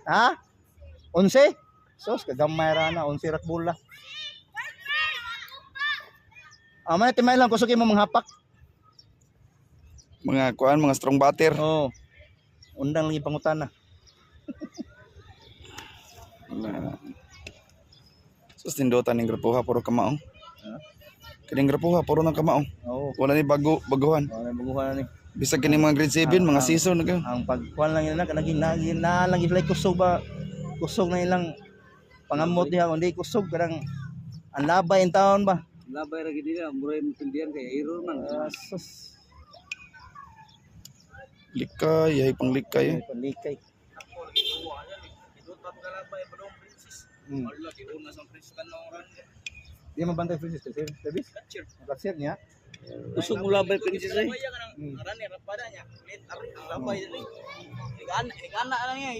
Ha? 11? Sos, kagamay ra na, 11 rat bola. May timay lang kusukin mo mga hapak. Mga kuan, mga strong batter. Oo. Undang lang yung pangutana. Sus tindutan ning grapuha puro kamaong. Ha? Kining grapuha puro nang kamaong. Oo. Wala ni baguhan. May baguhan na ni. Bisag kini mga grade 7, mga season na ka. Ang pagkuhan lang nila kanang lang ilay kusog ba. Kusog na ilang pangamot diha kundi kusog kanang ang labay in taon ba. Labay ra gid nila, murag mo pildihan kay error man. Sus. Likay, ay pang likay. Palikay. Di mabantay Francis sir. Service? Catcher niya. Usog mo labay princess ay. Hmm. Labay. Igana lang yan.